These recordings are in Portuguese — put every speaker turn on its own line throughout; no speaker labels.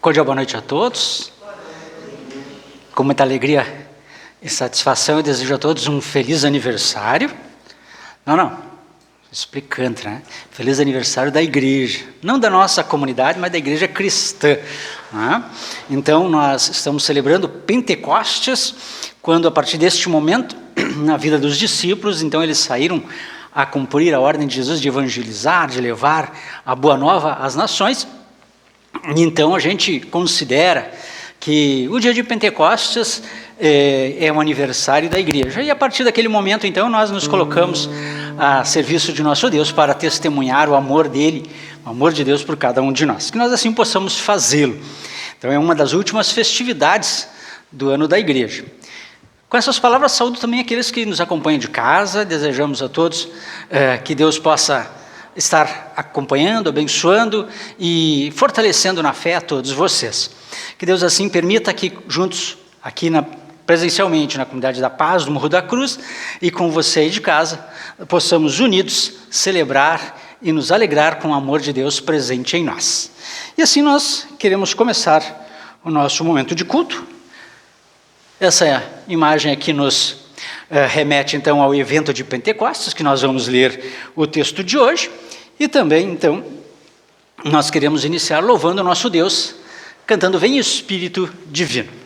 Cordial boa noite a todos. Com muita alegria e satisfação, eu desejo a todos um feliz aniversário. Explicando, né? Feliz aniversário da igreja. Não da nossa comunidade, mas da igreja cristã. Né? Então, nós estamos celebrando Pentecostes, quando a partir deste momento, na vida dos discípulos, então eles saíram a cumprir a ordem de Jesus de evangelizar, de levar a boa nova às nações. Então a gente considera que o dia de Pentecostes é um aniversário da igreja. E a partir daquele momento, então, nós nos colocamos a serviço de nosso Deus para testemunhar o amor dele, o amor de Deus por cada um de nós. Que nós assim possamos fazê-lo. Então é uma das últimas festividades do ano da igreja. Com essas palavras, saúdo também aqueles que nos acompanham de casa. Desejamos a todos que Deus possa estar acompanhando, abençoando e fortalecendo na fé a todos vocês. Que Deus assim permita que juntos, aqui presencialmente na Comunidade da Paz, do Morro da Cruz, e com você aí de casa, possamos unidos celebrar e nos alegrar com o amor de Deus presente em nós. E assim nós queremos começar o nosso momento de culto. Essa imagem aqui nos remete então ao evento de Pentecostes, que nós vamos ler o texto de hoje, e também então nós queremos iniciar louvando o nosso Deus, cantando Vem Espírito Divino.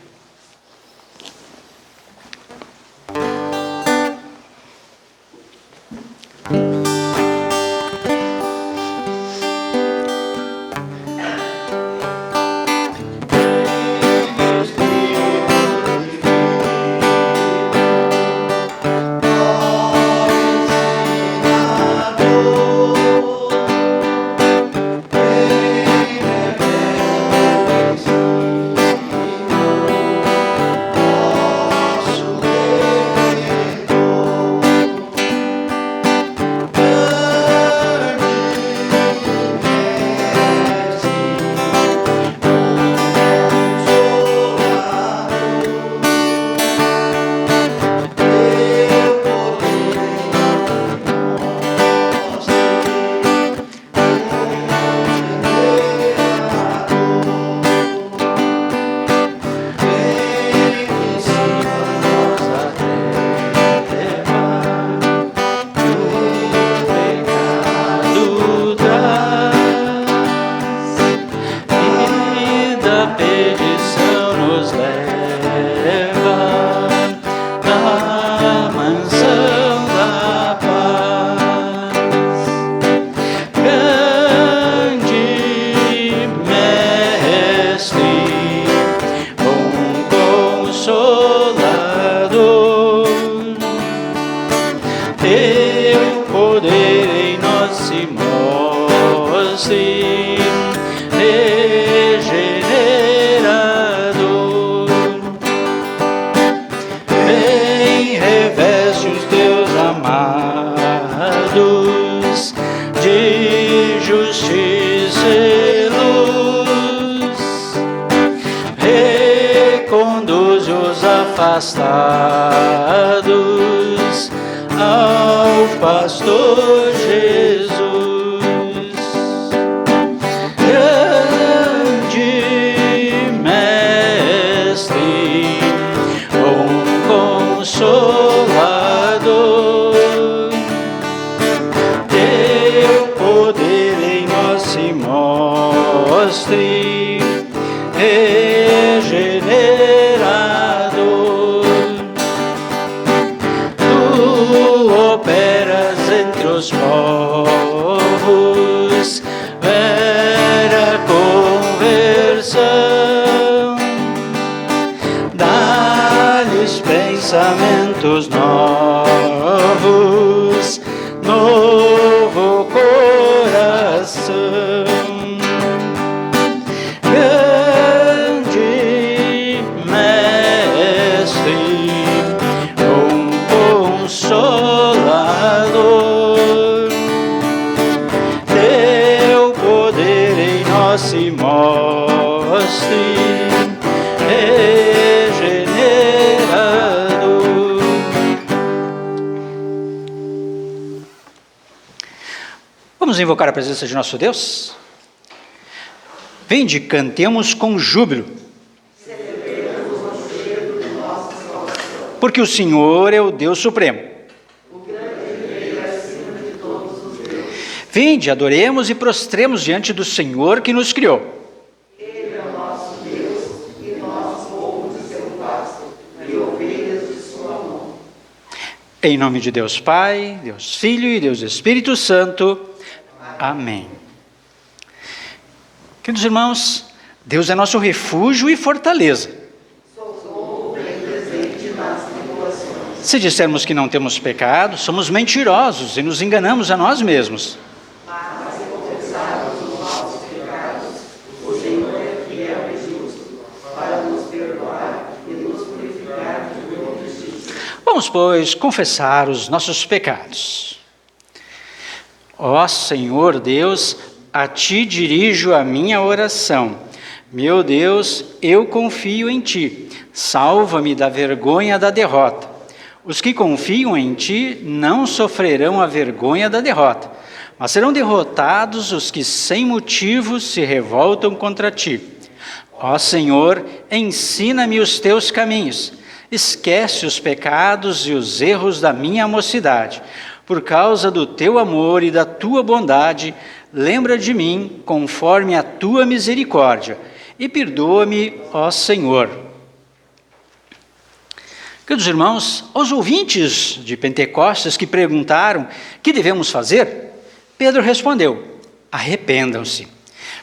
Afastados ao pastor Jesus, grande mestre, bom consolador, teu poder em nós se mostre, regenerador. Operas entre os povos, vera conversão, dá-lhes pensamentos novos, novo coração. Grande mestre, bom consolador, teu poder em nós se mostre, regenerador.
Vamos invocar a presença de nosso Deus? Vinde, cantemos com júbilo. Porque o Senhor é o Deus Supremo. Vinde, adoremos e prostremos diante do Senhor que nos criou.
Ele é o nosso Deus e nós, povo de seu pasto e ovelhas de sua mão.
Em nome de Deus Pai, Deus Filho e Deus Espírito Santo. Amém. Queridos irmãos, Deus é nosso refúgio e fortaleza.
Socorro bem presente nas tribulações.
Se dissermos que não temos pecado, somos mentirosos e nos enganamos a nós mesmos.
Mas se confessarmos os nossos pecados, o Senhor é fiel e justo para nos perdoar e nos purificar de toda injustiça.
Vamos, pois, confessar os nossos pecados. Ó Senhor Deus, a Ti dirijo a minha oração. Meu Deus, eu confio em Ti. Salva-me da vergonha da derrota. Os que confiam em Ti não sofrerão a vergonha da derrota, mas serão derrotados os que sem motivo se revoltam contra Ti. Ó Senhor, ensina-me os Teus caminhos. Esquece os pecados e os erros da minha mocidade. Por causa do Teu amor e da Tua bondade, lembra de mim conforme a Tua misericórdia e perdoa-me, ó Senhor. Queridos irmãos, aos ouvintes de Pentecostes que perguntaram: que devemos fazer? Pedro respondeu: arrependam-se,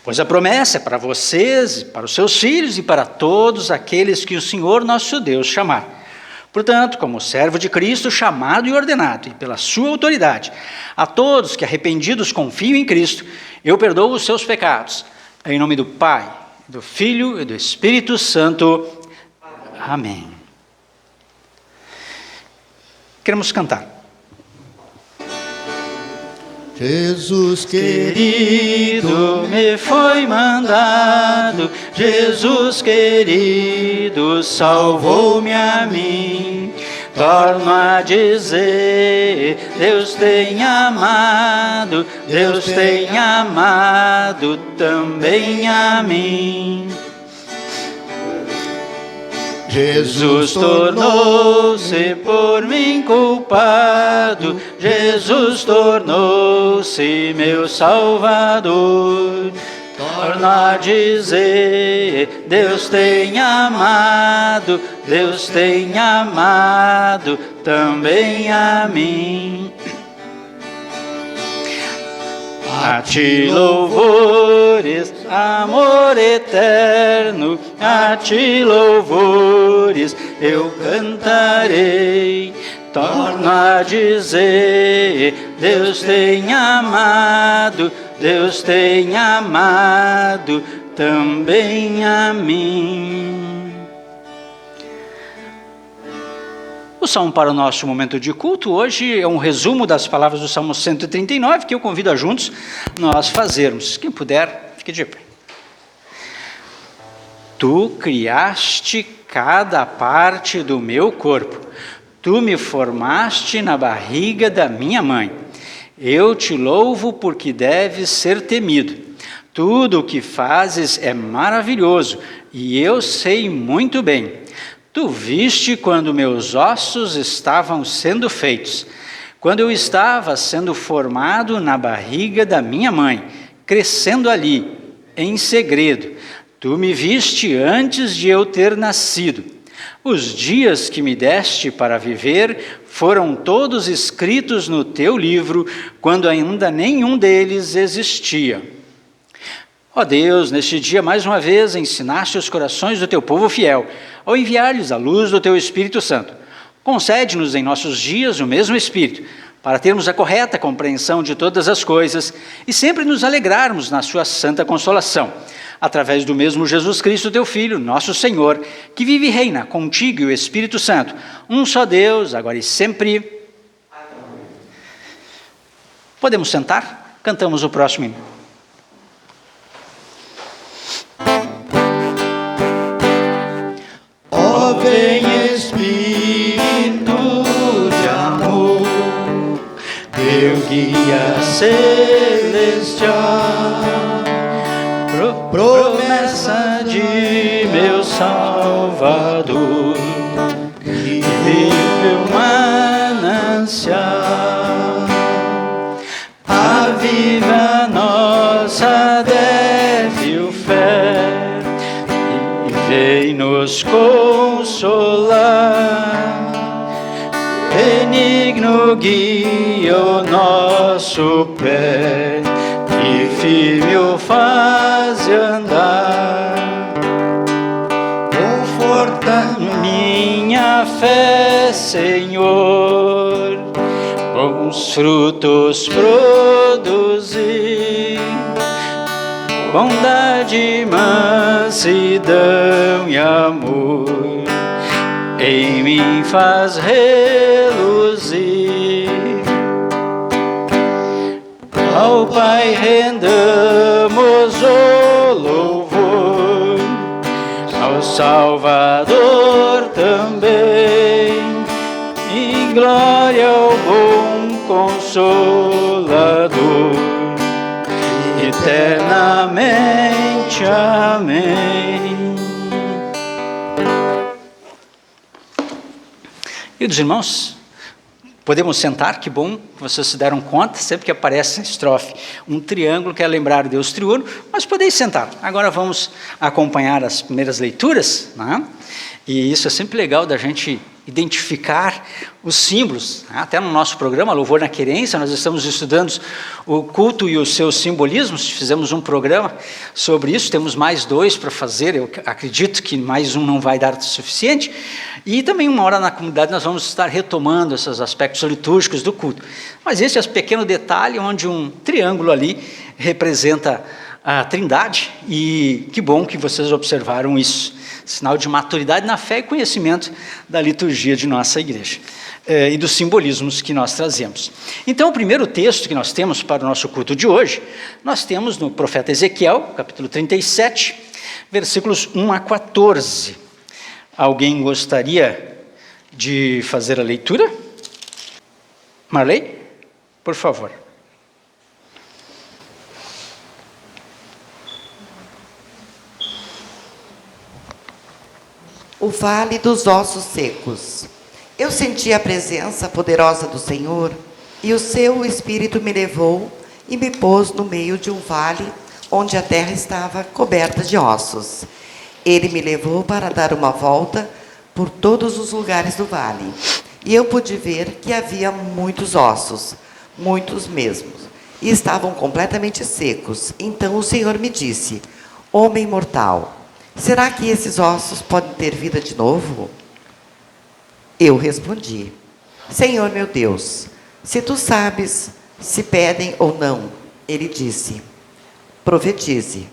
pois a promessa é para vocês, para os seus filhos e para todos aqueles que o Senhor nosso Deus chamar. Portanto, como servo de Cristo, chamado e ordenado, e pela sua autoridade, a todos que arrependidos confiam em Cristo, eu perdoo os seus pecados. Em nome do Pai, do Filho e do Espírito Santo. Amém. Queremos cantar.
Jesus querido, me foi mandado, Jesus querido, salvou-me a mim. Torno a dizer, Deus tem amado, Deus tem amado também a mim. Jesus tornou-se por mim culpado, Jesus tornou-se meu Salvador. Torno a dizer, Deus tem amado, Deus tem amado também a mim. A Ti louvores, amor eterno, a Ti louvores eu cantarei. Torno a dizer, Deus tem amado, Deus tem amado também a mim. O salmo para o nosso momento de culto hoje é um resumo das palavras do Salmo 139, que eu convido a juntos nós fazermos. Quem puder, fique de pé. Tu criaste cada parte do meu corpo, tu me formaste na barriga da minha mãe. Eu te louvo porque deves ser temido. Tudo o que fazes é maravilhoso e eu sei muito bem. Tu viste quando meus ossos estavam sendo feitos, quando eu estava sendo formado na barriga da minha mãe, crescendo ali, em segredo. Tu me viste antes de eu ter nascido. Os dias que me deste para viver foram todos escritos no teu livro, quando ainda nenhum deles existia. Ó Deus, neste dia mais uma vez ensinaste os corações do teu povo fiel, ao enviar-lhes a luz do teu Espírito Santo. Concede-nos em nossos dias o mesmo Espírito, para termos a correta compreensão de todas as coisas e sempre nos alegrarmos na sua santa consolação, através do mesmo Jesus Cristo, teu Filho, nosso Senhor, que vive e reina contigo e o Espírito Santo, um só Deus, agora e sempre. Podemos sentar? Cantamos o próximo hino. Vem Espírito de amor, teu guia celestial, promete promessa de meu Salvador, e vive o manancial. Aviva nossa débil fé e vem nos consolar. Benigno guia o nosso pé e firme o faz andar. Conforta minha fé, Senhor, bons frutos produzir, bondade, mansidão e amor, em mim faz reluzir. Ao Pai rendamos o louvor, ao Salvador também, e glória ao bom Consolador, eternamente. Amém.
Queridos irmãos, podemos sentar, que bom que vocês se deram conta, sempre que aparece a estrofe, um triângulo quer lembrar Deus triuno, mas podeis sentar. Agora vamos acompanhar as primeiras leituras, né? E isso é sempre legal da gente identificar os símbolos, né? Até no nosso programa Louvor na Querência, nós estamos estudando o culto e os seus simbolismos, fizemos um programa sobre isso, temos mais 2 para fazer, eu acredito que mais um não vai dar o suficiente, e também uma hora na comunidade nós vamos estar retomando esses aspectos litúrgicos do culto. Mas esse é um pequeno detalhe onde um triângulo ali representa a Trindade, e que bom que vocês observaram isso. Sinal de maturidade na fé e conhecimento da liturgia de nossa igreja e dos simbolismos que nós trazemos. Então, o primeiro texto que nós temos para o nosso culto de hoje, nós temos no profeta Ezequiel, capítulo 37, versículos 1 a 14. Alguém gostaria de fazer a leitura? Marley, por favor.
O vale dos ossos secos. Eu senti a presença poderosa do Senhor, e o seu Espírito me levou e me pôs no meio de um vale, onde a terra estava coberta de ossos. Ele me levou para dar uma volta por todos os lugares do vale, e eu pude ver que havia muitos ossos, muitos mesmos, e estavam completamente secos. Então o Senhor me disse: homem mortal, será que esses ossos podem ter vida de novo? Eu respondi: Senhor meu Deus, se tu sabes se pedem ou não. Ele disse: profetize,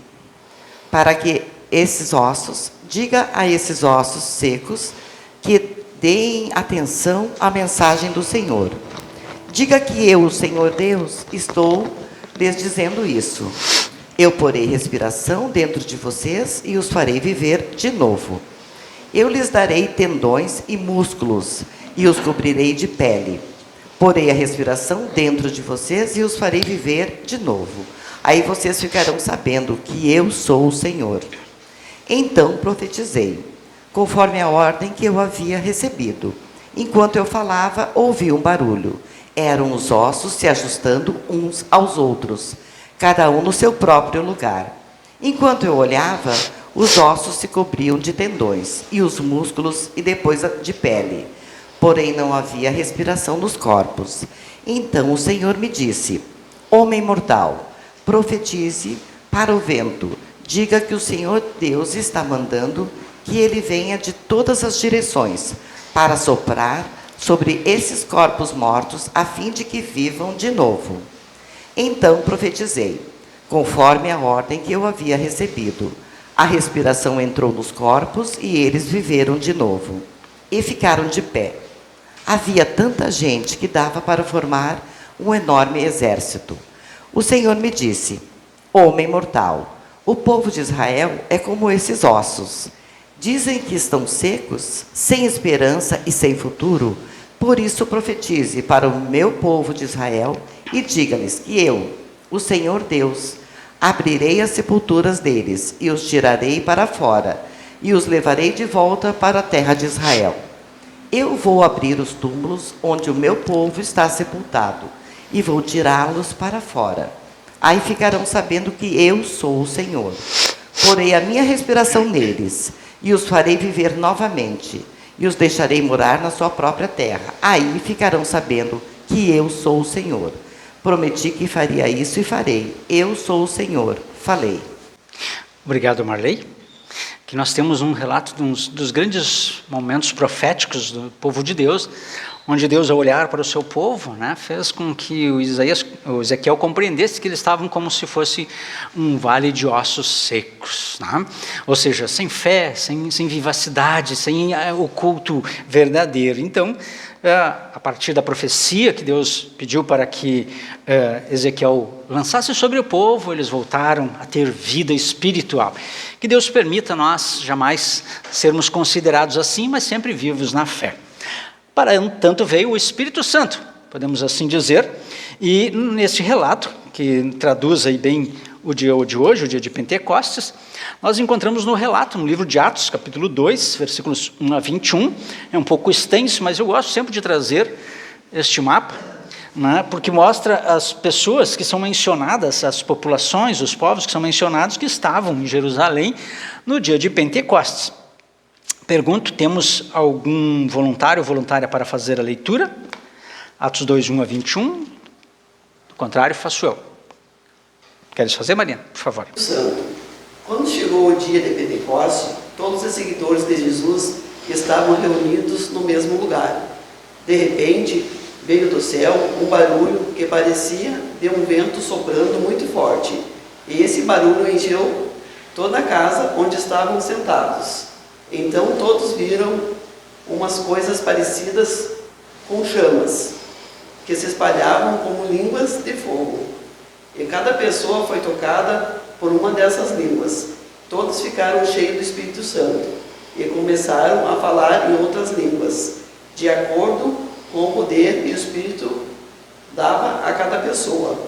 para que esses ossos, diga a esses ossos secos que deem atenção à mensagem do Senhor. Diga que eu, o Senhor Deus, estou lhes dizendo isso. Eu porei respiração dentro de vocês e os farei viver de novo. Eu lhes darei tendões e músculos e os cobrirei de pele. Porei a respiração dentro de vocês e os farei viver de novo. Aí vocês ficarão sabendo que eu sou o Senhor. Então profetizei, conforme a ordem que eu havia recebido. Enquanto eu falava, ouvi um barulho. Eram os ossos se ajustando uns aos outros, cada um no seu próprio lugar. Enquanto eu olhava, os ossos se cobriam de tendões, e os músculos, e depois de pele. Porém, não havia respiração nos corpos. Então o Senhor me disse: homem mortal, profetize para o vento. Diga que o Senhor Deus está mandando que ele venha de todas as direções, para soprar sobre esses corpos mortos, a fim de que vivam de novo. Então profetizei, conforme a ordem que eu havia recebido. A respiração entrou nos corpos e eles viveram de novo. E ficaram de pé. Havia tanta gente que dava para formar um enorme exército. O Senhor me disse: homem mortal, o povo de Israel é como esses ossos. Dizem que estão secos, sem esperança e sem futuro. Por isso profetize para o meu povo de Israel e diga-lhes que eu, o Senhor Deus, Abrirei as sepulturas deles, e os tirarei para fora, e os levarei de volta para a terra de Israel. Eu vou abrir os túmulos onde o meu povo está sepultado, e vou tirá-los para fora. Aí ficarão sabendo que eu sou o Senhor. Porei a minha respiração neles, e os farei viver novamente, e os deixarei morar na sua própria terra. Aí ficarão sabendo que eu sou o Senhor. Prometi que faria isso e farei. Eu sou o Senhor. Falei.
Obrigado, Marley. Que nós temos um relato dos grandes momentos proféticos do povo de Deus, onde Deus, ao olhar para o seu povo, né, fez com que o Ezequiel compreendesse que eles estavam como se fosse um vale de ossos secos, né? Ou seja, sem fé, sem vivacidade, sem o culto verdadeiro. Então, a partir da profecia que Deus pediu para que Ezequiel lançasse sobre o povo, eles voltaram a ter vida espiritual. Que Deus permita nós jamais sermos considerados assim, mas sempre vivos na fé. Para tanto veio o Espírito Santo, podemos assim dizer, e nesse relato, que traduz aí bem o dia de hoje, o dia de Pentecostes, nós encontramos no relato, no livro de Atos, capítulo 2, versículos 1 a 21, é um pouco extenso, mas eu gosto sempre de trazer este mapa, né, porque mostra as pessoas que são mencionadas, as populações, os povos que são mencionados, que estavam em Jerusalém no dia de Pentecostes. Pergunto, temos algum voluntário ou voluntária para fazer a leitura? Atos 2, 1 a 21. Do contrário, faço eu. Queres fazer, Mariana? Por favor.
Santo. Quando chegou o dia de Pentecostes, todos os seguidores de Jesus estavam reunidos no mesmo lugar. De repente, veio do céu um barulho que parecia de um vento soprando muito forte. E esse barulho encheu toda a casa onde estavam sentados. Então todos viram umas coisas parecidas com chamas, que se espalhavam como línguas de fogo. E cada pessoa foi tocada por uma dessas línguas. Todos ficaram cheios do Espírito Santo e começaram a falar em outras línguas, de acordo com o poder que o Espírito dava a cada pessoa.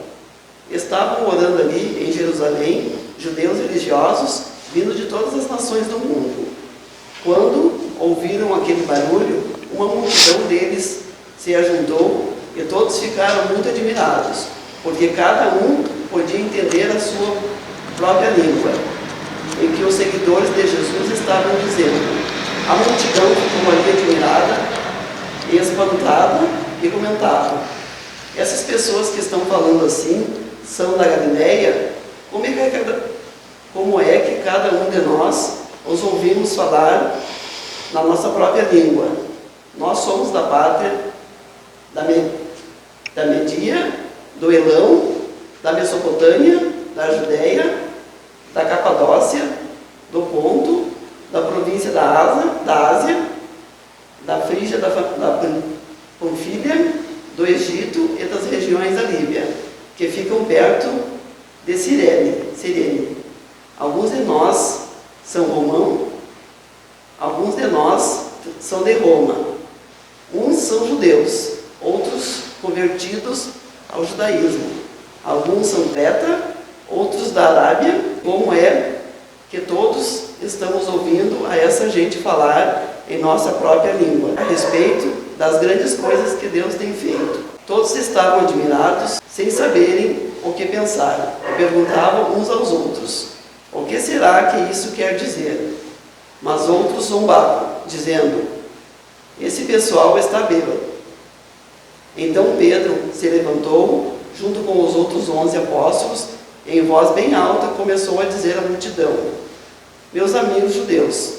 Estavam orando ali em Jerusalém judeus religiosos vindo de todas as nações do mundo. Quando ouviram aquele barulho, uma multidão deles se ajuntou e todos ficaram muito admirados, porque cada um podia entender a sua própria língua, em que os seguidores de Jesus estavam dizendo. A multidão ficou ali admirada e espantada e comentava: essas pessoas que estão falando assim são da Galileia? Como é que cada um de nós os ouvimos falar na nossa própria língua? Nós somos da pátria da Media, do Elão, da Mesopotâmia, da Judéia, da Capadócia, do Ponto, da província da Ásia, da Frígia, da Panfilha, do Egito e das regiões da Líbia, que ficam perto de Cirene. Alguns de nós são romanos, alguns de nós são de Roma. Uns são judeus, outros convertidos ao judaísmo. Alguns são creta, outros da Arábia. Como é que todos estamos ouvindo a essa gente falar em nossa própria língua, a respeito das grandes coisas que Deus tem feito? Todos estavam admirados, sem saberem o que pensar, e perguntavam uns aos outros: o que será que isso quer dizer? Mas outros zombavam, dizendo: esse pessoal está bêbado. Então Pedro se levantou, junto com os outros 11 apóstolos, e em voz bem alta começou a dizer à multidão: meus amigos judeus,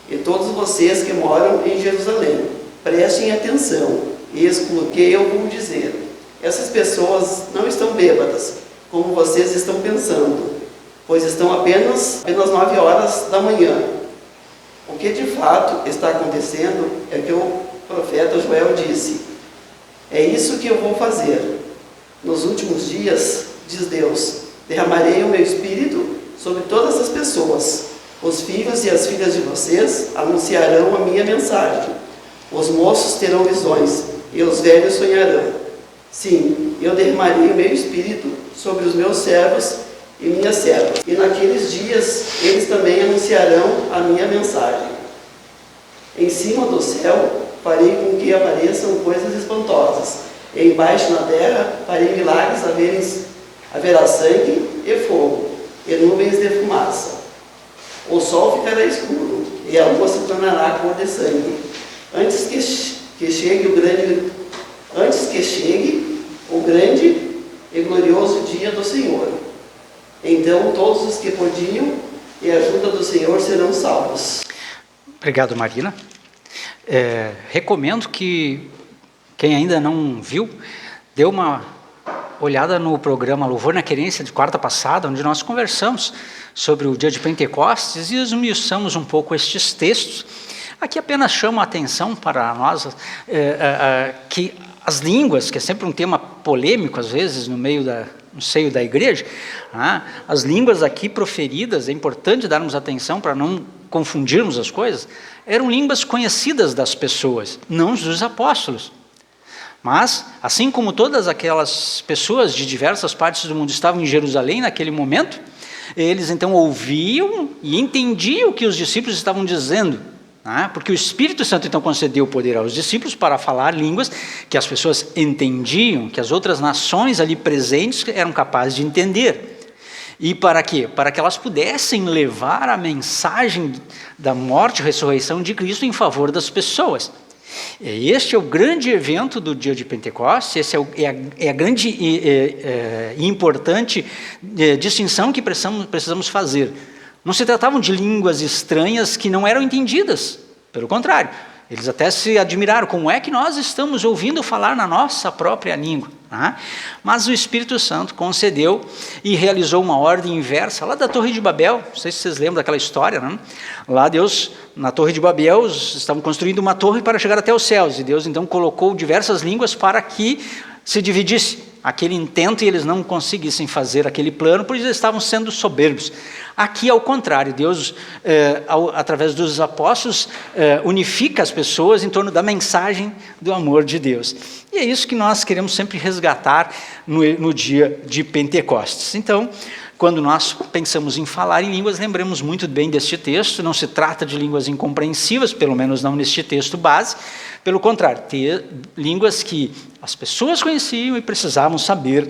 e todos vocês que moram em Jerusalém, prestem atenção e escutem o que eu vou dizer. Essas pessoas não estão bêbadas, como vocês estão pensando, pois estão apenas 9 horas da manhã. O que de fato está acontecendo é que o profeta Joel disse: é isso que eu vou fazer. Nos últimos dias, diz Deus, derramarei o meu espírito sobre todas as pessoas. Os filhos e as filhas de vocês anunciarão a minha mensagem. Os moços terão visões e os velhos sonharão. Sim, eu derramarei o meu espírito sobre os meus servos e minhas servas. E naqueles dias eles também anunciarão a minha mensagem. Em cima do céu farei com que apareçam coisas espantosas, e embaixo na terra farei milagres, haverá sangue e fogo, e nuvens de fumaça. O sol ficará escuro, e a lua se tornará cor de sangue, antes que chegue o grande e glorioso dia do Senhor. Então todos os que podiam e a ajuda do Senhor serão salvos.
Obrigado, Marina. Recomendo que quem ainda não viu, dê uma olhada no programa Louvor na Querência de quarta passada, onde nós conversamos sobre o dia de Pentecostes e esmiuçamos um pouco estes textos. Aqui apenas chamo a atenção para nós que as línguas, que é sempre um tema polêmico às vezes no seio da igreja, as línguas aqui proferidas, é importante darmos atenção para não confundirmos as coisas, eram línguas conhecidas das pessoas, não dos apóstolos. Mas, assim como todas aquelas pessoas de diversas partes do mundo estavam em Jerusalém naquele momento, eles então ouviam e entendiam o que os discípulos estavam dizendo, porque o Espírito Santo então concedeu o poder aos discípulos para falar línguas que as pessoas entendiam, que as outras nações ali presentes eram capazes de entender. E para quê? Para que elas pudessem levar a mensagem da morte e ressurreição de Cristo em favor das pessoas. Este é o grande evento do dia de Pentecostes, essa é a grande e importante distinção que precisamos fazer. Não se tratavam de línguas estranhas que não eram entendidas, pelo contrário, eles até se admiraram, como é que nós estamos ouvindo falar na nossa própria língua? Mas o Espírito Santo concedeu e realizou uma ordem inversa, lá da Torre de Babel, não sei se vocês lembram daquela história, né? Lá Deus, na Torre de Babel, estavam construindo uma torre para chegar até os céus, e Deus então colocou diversas línguas para que se dividisse aquele intento e eles não conseguissem fazer aquele plano, porque eles estavam sendo soberbos. Aqui, ao contrário, Deus, através dos apóstolos, unifica as pessoas em torno da mensagem do amor de Deus. E é isso que nós queremos sempre resgatar no dia de Pentecostes. Então, quando nós pensamos em falar em línguas, lembremos muito bem deste texto, não se trata de línguas incompreensivas, pelo menos não neste texto base, pelo contrário, ter línguas que as pessoas conheciam e precisavam saber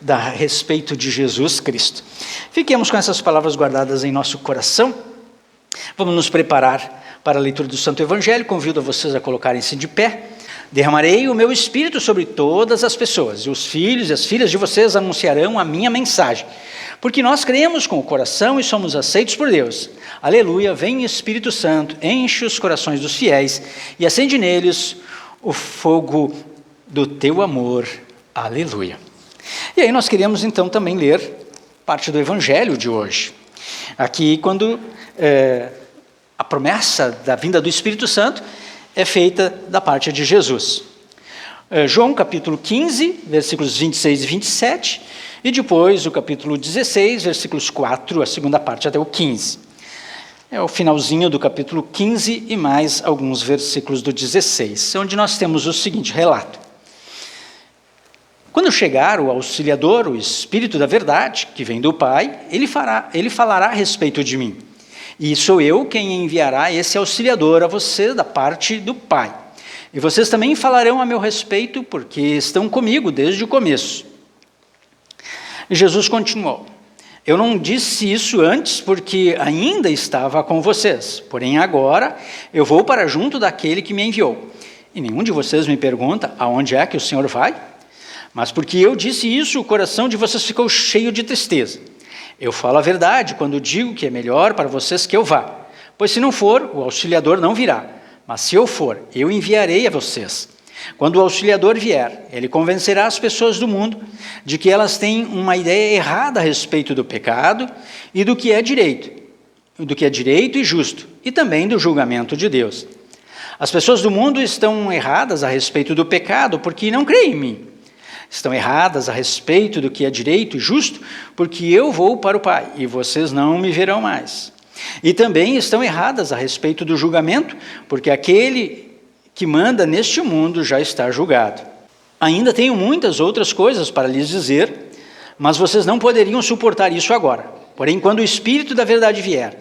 a respeito de Jesus Cristo. Fiquemos com essas palavras guardadas em nosso coração. Vamos nos preparar para a leitura do Santo Evangelho. Convido a vocês a colocarem-se de pé. Derramarei o meu Espírito sobre todas as pessoas, e os filhos e as filhas de vocês anunciarão a minha mensagem. Porque nós cremos com o coração e somos aceitos por Deus. Aleluia, vem Espírito Santo, enche os corações dos fiéis e acende neles o fogo do teu amor. Aleluia. E aí nós queremos então também ler parte do Evangelho de hoje. Aqui quando a promessa da vinda do Espírito Santo é feita da parte de Jesus. João capítulo 15, versículos 26 e 27, e depois o capítulo 16, versículos 4, a segunda parte até o 15. É o finalzinho do capítulo 15 e mais alguns versículos do 16, onde nós temos o seguinte relato. Quando chegar o Auxiliador, o Espírito da Verdade, que vem do Pai, ele falará a respeito de mim. E sou eu quem enviará esse Auxiliador a você da parte do Pai. E vocês também falarão a meu respeito, porque estão comigo desde o começo. E Jesus continuou. Eu não disse isso antes porque ainda estava com vocês. Porém agora eu vou para junto daquele que me enviou. E nenhum de vocês me pergunta aonde é que o Senhor vai? Mas porque eu disse isso, o coração de vocês ficou cheio de tristeza. Eu falo a verdade quando digo que é melhor para vocês que eu vá. Pois se não for, o Auxiliador não virá. Mas se eu for, eu enviarei a vocês. Quando o Auxiliador vier, ele convencerá as pessoas do mundo de que elas têm uma ideia errada a respeito do pecado e do que é direito e justo, e também do julgamento de Deus. As pessoas do mundo estão erradas a respeito do pecado porque não creem em mim. Estão erradas a respeito do que é direito e justo porque eu vou para o Pai e vocês não me verão mais. E também estão erradas a respeito do julgamento porque aquele que manda neste mundo já está julgado. Ainda tenho muitas outras coisas para lhes dizer, mas vocês não poderiam suportar isso agora. Porém, quando o Espírito da verdade vier,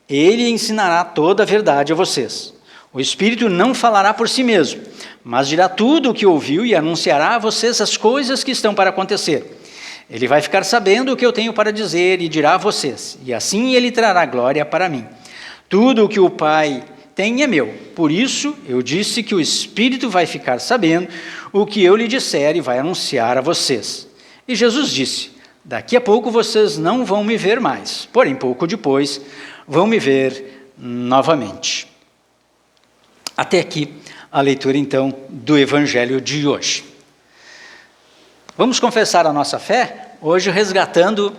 ele ensinará toda a verdade a vocês. O Espírito não falará por si mesmo, mas dirá tudo o que ouviu e anunciará a vocês as coisas que estão para acontecer. Ele vai ficar sabendo o que eu tenho para dizer e dirá a vocês, e assim ele trará glória para mim. Tudo o que o Pai tem é meu, por isso eu disse que o Espírito vai ficar sabendo o que eu lhe disser e vai anunciar a vocês. E Jesus disse: daqui a pouco vocês não vão me ver mais, porém pouco depois vão me ver novamente. Até aqui a leitura então do Evangelho de hoje. Vamos confessar a nossa fé, hoje resgatando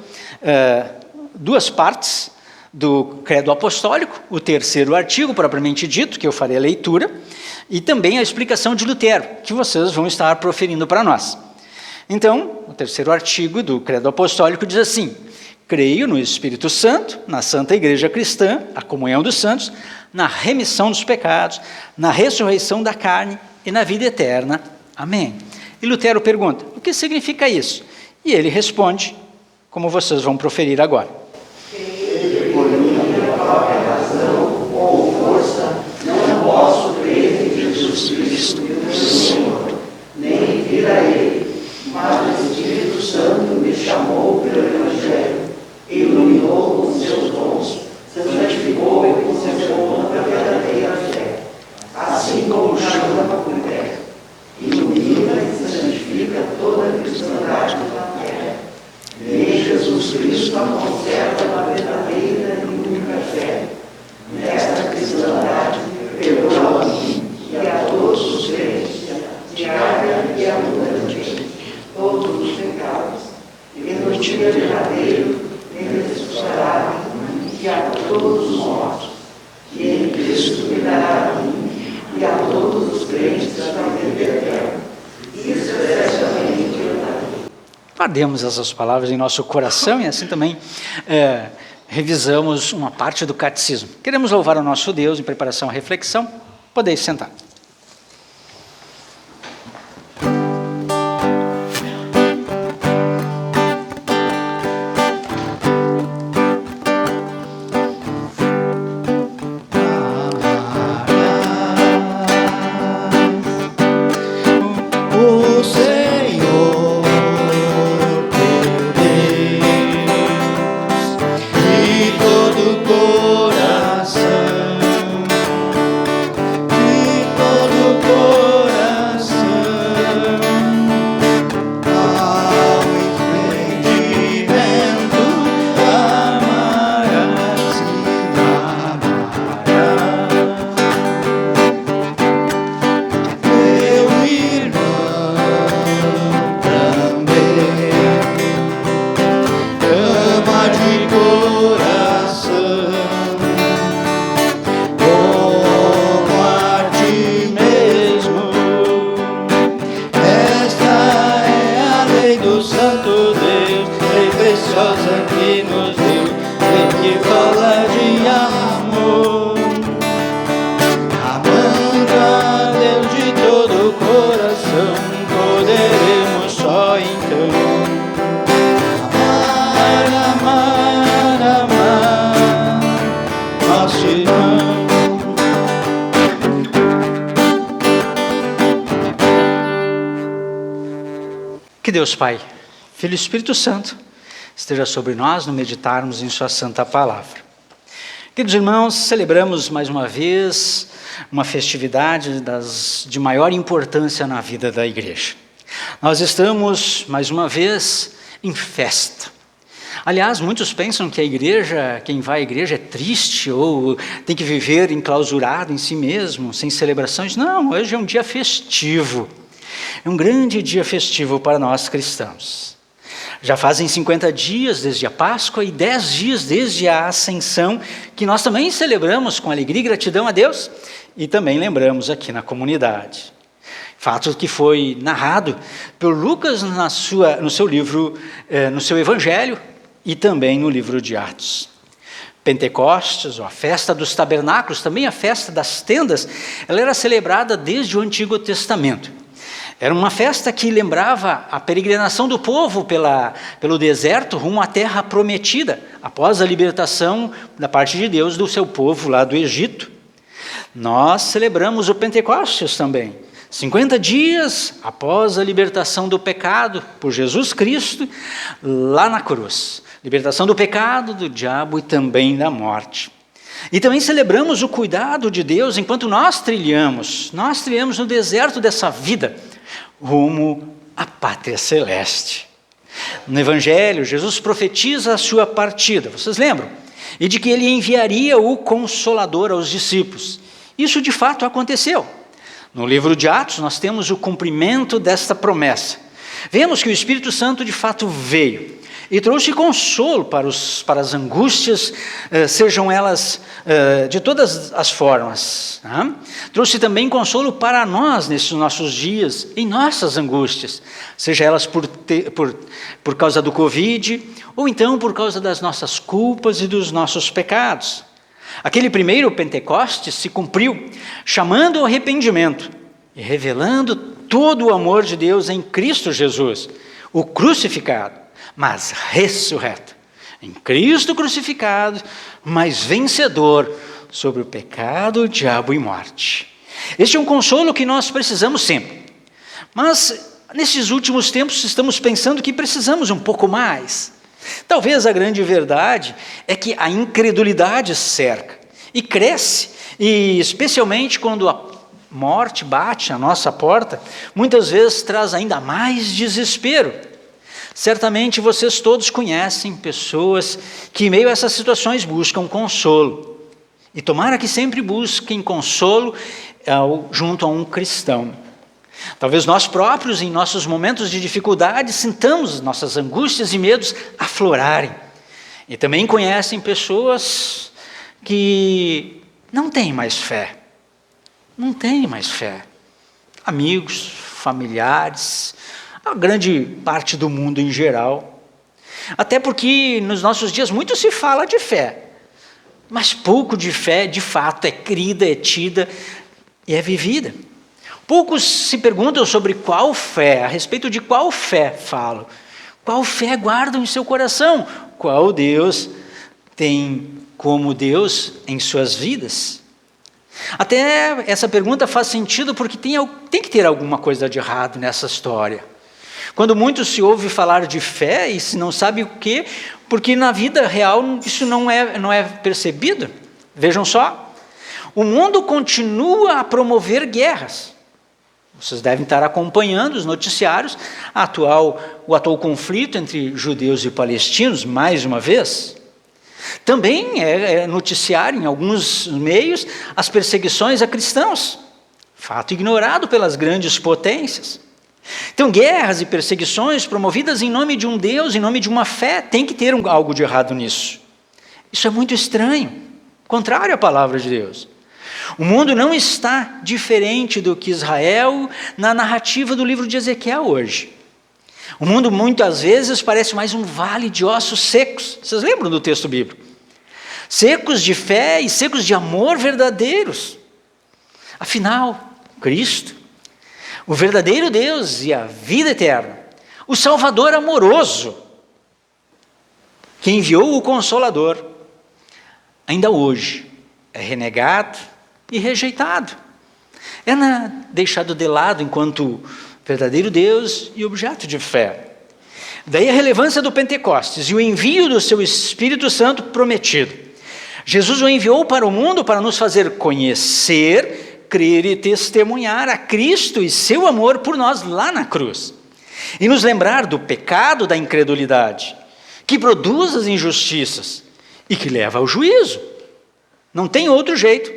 duas partes do Credo Apostólico, o terceiro artigo, propriamente dito, que eu farei a leitura, e também a explicação de Lutero, que vocês vão estar proferindo para nós. Então, o terceiro artigo do Credo Apostólico diz assim: creio no Espírito Santo, na Santa Igreja Cristã, a comunhão dos santos, na remissão dos pecados, na ressurreição da carne e na vida eterna. Amém. E Lutero pergunta: o que significa isso? E ele responde, como vocês vão proferir agora.
Por minha própria razão ou força, não posso crer em Jesus Cristo, meu Senhor, nem vir a Ele, mas o Espírito Santo me chamou pelo Evangelho, iluminou com seus dons, santificou e conservou na verdadeira fé, assim como chama por terra, ilumina e santifica toda a cristandade na terra. E Jesus Cristo a conserva na verdadeira e única fé. Nesta cristandade, perdoa a mim e a todos os crentes, diária e abundante, todos os pecados, e no dia verdadeiro, ele ressuscitará e a todos os mortos, e em Cristo me dará a mim e a todos os crentes a vida eterna. Isso é certamente verdade.
Guardemos essas palavras em nosso coração e assim também revisamos uma parte do catecismo. Queremos louvar o nosso Deus em preparação à reflexão. Podeis sentar. Que Deus Pai, Filho e Espírito Santo esteja sobre nós no meditarmos em sua santa palavra. Queridos irmãos, celebramos mais uma vez uma festividade de maior importância na vida da igreja. Nós estamos, mais uma vez, em festa. Aliás, muitos pensam que a igreja, quem vai à igreja é triste ou tem que viver enclausurado em si mesmo, sem celebrações. Não, hoje é um dia festivo. É um grande dia festivo para nós cristãos. Já fazem 50 dias desde a Páscoa e 10 dias desde a Ascensão, que nós também celebramos com alegria e gratidão a Deus e também lembramos aqui na comunidade. Fato que foi narrado por Lucas no seu livro, no seu Evangelho e também no livro de Atos. Pentecostes, ou a festa dos tabernáculos, também a festa das tendas, ela era celebrada desde o Antigo Testamento. Era uma festa que lembrava a peregrinação do povo pelo deserto rumo à terra prometida, após a libertação da parte de Deus do seu povo lá do Egito. Nós celebramos o Pentecostes também, 50 dias após a libertação do pecado por Jesus Cristo, lá na cruz. Libertação do pecado, do diabo e também da morte. E também celebramos o cuidado de Deus enquanto nós trilhamos no deserto dessa vida, rumo à pátria celeste. No Evangelho, Jesus profetiza a sua partida, vocês lembram? E de que ele enviaria o Consolador aos discípulos. Isso de fato aconteceu. No livro de Atos, nós temos o cumprimento desta promessa. Vemos que o Espírito Santo de fato veio e trouxe consolo para as angústias, sejam elas de todas as formas. Né? Trouxe também consolo para nós nesses nossos dias, em nossas angústias, seja elas por causa do Covid, ou então por causa das nossas culpas e dos nossos pecados. Aquele primeiro Pentecostes se cumpriu, chamando ao arrependimento e revelando todo o amor de Deus em Cristo Jesus, o crucificado, mas ressurreto. Em Cristo crucificado, mas vencedor sobre o pecado, o diabo e morte. Este é um consolo que nós precisamos sempre. Mas, nesses últimos tempos, estamos pensando que precisamos um pouco mais. Talvez a grande verdade é que a incredulidade cerca e cresce, e especialmente quando a morte bate à nossa porta, muitas vezes traz ainda mais desespero. Certamente vocês todos conhecem pessoas que em meio a essas situações buscam consolo. E tomara que sempre busquem consolo junto a um cristão. Talvez nós próprios, em nossos momentos de dificuldade, sintamos nossas angústias e medos aflorarem. E também conhecem pessoas que não têm mais fé. Não têm mais fé. Amigos, familiares, a grande parte do mundo em geral. Até porque nos nossos dias muito se fala de fé, mas pouco de fé de fato é crida, é tida e é vivida. Poucos se perguntam sobre qual fé, a respeito de qual fé falam. Qual fé guardam em seu coração? Qual Deus tem como Deus em suas vidas? Até essa pergunta faz sentido porque tem que ter alguma coisa de errado nessa história. Quando muito se ouve falar de fé e se não sabe o quê, porque na vida real isso não é percebido. Vejam só, o mundo continua a promover guerras. Vocês devem estar acompanhando os noticiários, o atual conflito entre judeus e palestinos, mais uma vez. Também é noticiário em alguns meios as perseguições a cristãos, fato ignorado pelas grandes potências. Então, guerras e perseguições promovidas em nome de um Deus, em nome de uma fé, tem que ter algo de errado nisso. Isso é muito estranho, contrário à palavra de Deus. O mundo não está diferente do que Israel na narrativa do livro de Ezequiel hoje. O mundo muitas vezes parece mais um vale de ossos secos. Vocês lembram do texto bíblico? Secos de fé e secos de amor verdadeiros. Afinal, Cristo, o verdadeiro Deus e a vida eterna, o Salvador amoroso, que enviou o Consolador, ainda hoje é renegado e rejeitado. É deixado de lado enquanto verdadeiro Deus e objeto de fé. Daí a relevância do Pentecostes e o envio do seu Espírito Santo prometido. Jesus o enviou para o mundo para nos fazer conhecer, crer e testemunhar a Cristo e seu amor por nós lá na cruz. E nos lembrar do pecado da incredulidade, que produz as injustiças e que leva ao juízo. Não tem outro jeito.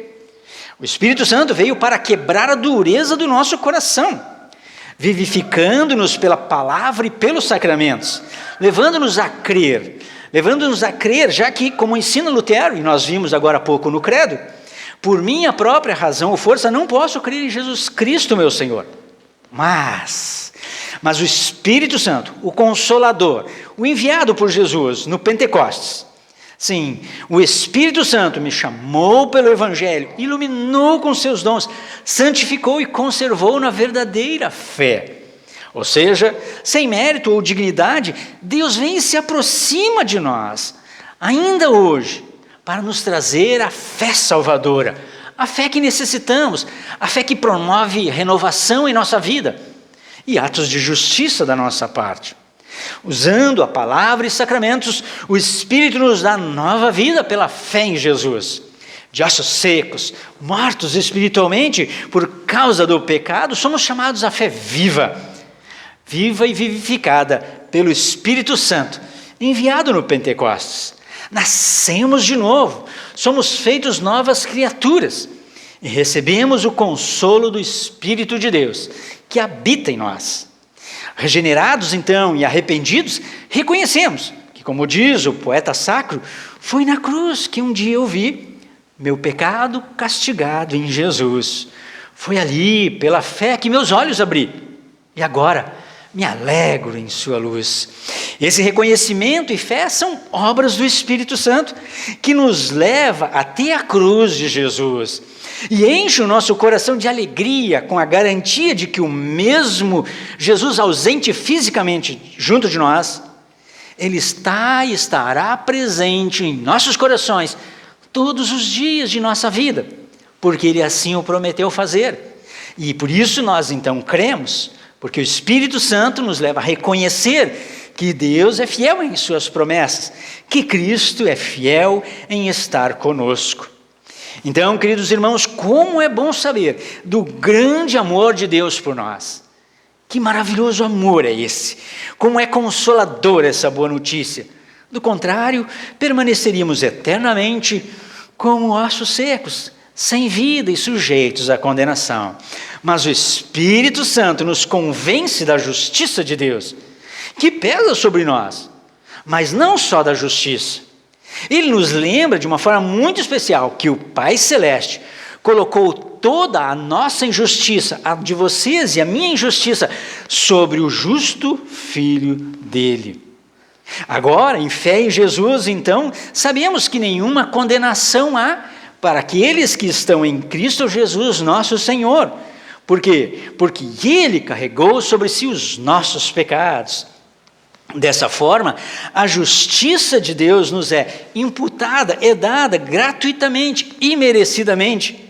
O Espírito Santo veio para quebrar a dureza do nosso coração, vivificando-nos pela palavra e pelos sacramentos, levando-nos a crer, já que, como ensina Lutero, e nós vimos agora há pouco no credo, por minha própria razão ou força não posso crer em Jesus Cristo, meu Senhor. Mas o Espírito Santo, o Consolador, o enviado por Jesus no Pentecostes, sim, o Espírito Santo me chamou pelo Evangelho, iluminou com seus dons, santificou e conservou na verdadeira fé. Ou seja, sem mérito ou dignidade, Deus vem e se aproxima de nós, ainda hoje, para nos trazer a fé salvadora, a fé que necessitamos, a fé que promove renovação em nossa vida e atos de justiça da nossa parte. Usando a palavra e sacramentos, o Espírito nos dá nova vida pela fé em Jesus. De ossos secos, mortos espiritualmente por causa do pecado, somos chamados à fé viva, viva e vivificada pelo Espírito Santo, enviado no Pentecostes. Nascemos de novo, somos feitos novas criaturas e recebemos o consolo do Espírito de Deus, que habita em nós. Regenerados então e arrependidos, reconhecemos que, como diz o poeta sacro, foi na cruz que um dia eu vi meu pecado castigado em Jesus. Foi ali, pela fé, que meus olhos abri. E agora me alegro em sua luz. Esse reconhecimento e fé são obras do Espírito Santo, que nos leva até a cruz de Jesus e enche o nosso coração de alegria com a garantia de que o mesmo Jesus ausente fisicamente junto de nós, Ele está e estará presente em nossos corações todos os dias de nossa vida, porque Ele assim o prometeu fazer. E por isso nós então cremos, porque o Espírito Santo nos leva a reconhecer que Deus é fiel em suas promessas, que Cristo é fiel em estar conosco. Então, queridos irmãos, como é bom saber do grande amor de Deus por nós. Que maravilhoso amor é esse! Como é consoladora essa boa notícia! Do contrário, permaneceríamos eternamente como ossos secos, sem vida e sujeitos à condenação. Mas o Espírito Santo nos convence da justiça de Deus, que pesa sobre nós, mas não só da justiça. Ele nos lembra de uma forma muito especial que o Pai Celeste colocou toda a nossa injustiça, a de vocês e a minha injustiça, sobre o justo Filho dele. Agora, em fé em Jesus, então, sabemos que nenhuma condenação há para aqueles que estão em Cristo Jesus, nosso Senhor. Por quê? Porque Ele carregou sobre si os nossos pecados. Dessa forma, a justiça de Deus nos é imputada, é dada gratuitamente, imerecidamente.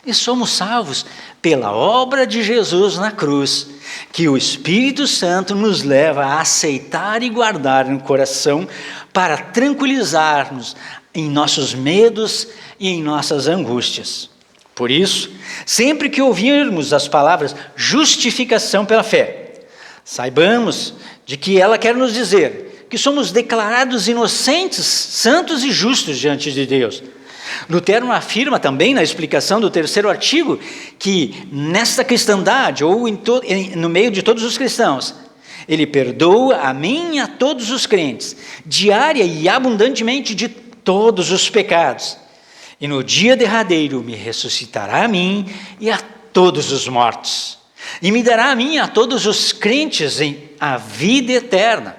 E somos salvos pela obra de Jesus na cruz, que o Espírito Santo nos leva a aceitar e guardar no coração para tranquilizar-nos em nossos medos e em nossas angústias. Por isso, sempre que ouvirmos as palavras justificação pela fé, saibamos de que ela quer nos dizer que somos declarados inocentes, santos e justos diante de Deus. Lutero afirma também na explicação do 3º artigo que nesta cristandade, ou no meio de todos os cristãos, Ele perdoa a mim e a todos os crentes, diária e abundantemente de todos os pecados. E no dia derradeiro me ressuscitará a mim e a todos os mortos. E me dará a mim e a todos os crentes a vida eterna.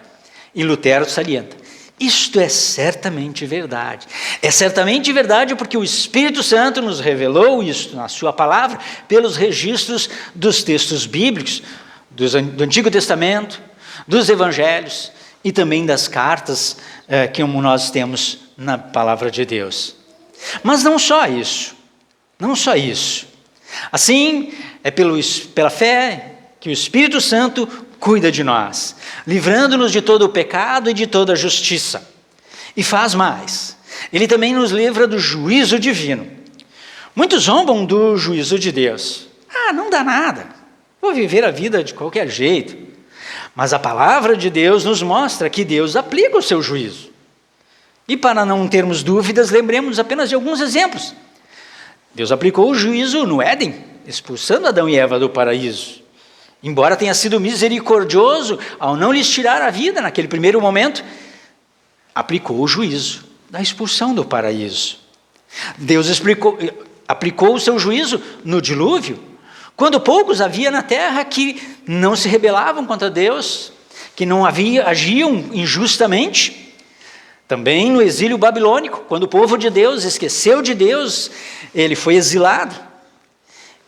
E Lutero salienta: isto é certamente verdade. É certamente verdade porque o Espírito Santo nos revelou isso na sua palavra, pelos registros dos textos bíblicos, do Antigo Testamento, dos Evangelhos e também das cartas que nós temos na palavra de Deus. Mas não só isso, não só isso. Assim, é pela fé que o Espírito Santo cuida de nós, livrando-nos de todo o pecado e de toda a justiça. E faz mais, Ele também nos livra do juízo divino. Muitos zombam do juízo de Deus. Não dá nada, vou viver a vida de qualquer jeito. Mas a palavra de Deus nos mostra que Deus aplica o seu juízo. E para não termos dúvidas, lembremos apenas de alguns exemplos. Deus aplicou o juízo no Éden, expulsando Adão e Eva do paraíso. Embora tenha sido misericordioso ao não lhes tirar a vida naquele primeiro momento, aplicou o juízo da expulsão do paraíso. Deus aplicou o seu juízo no dilúvio, quando poucos havia na terra que não se rebelavam contra Deus, que não agiam injustamente. Também no exílio babilônico, quando o povo de Deus esqueceu de Deus, ele foi exilado.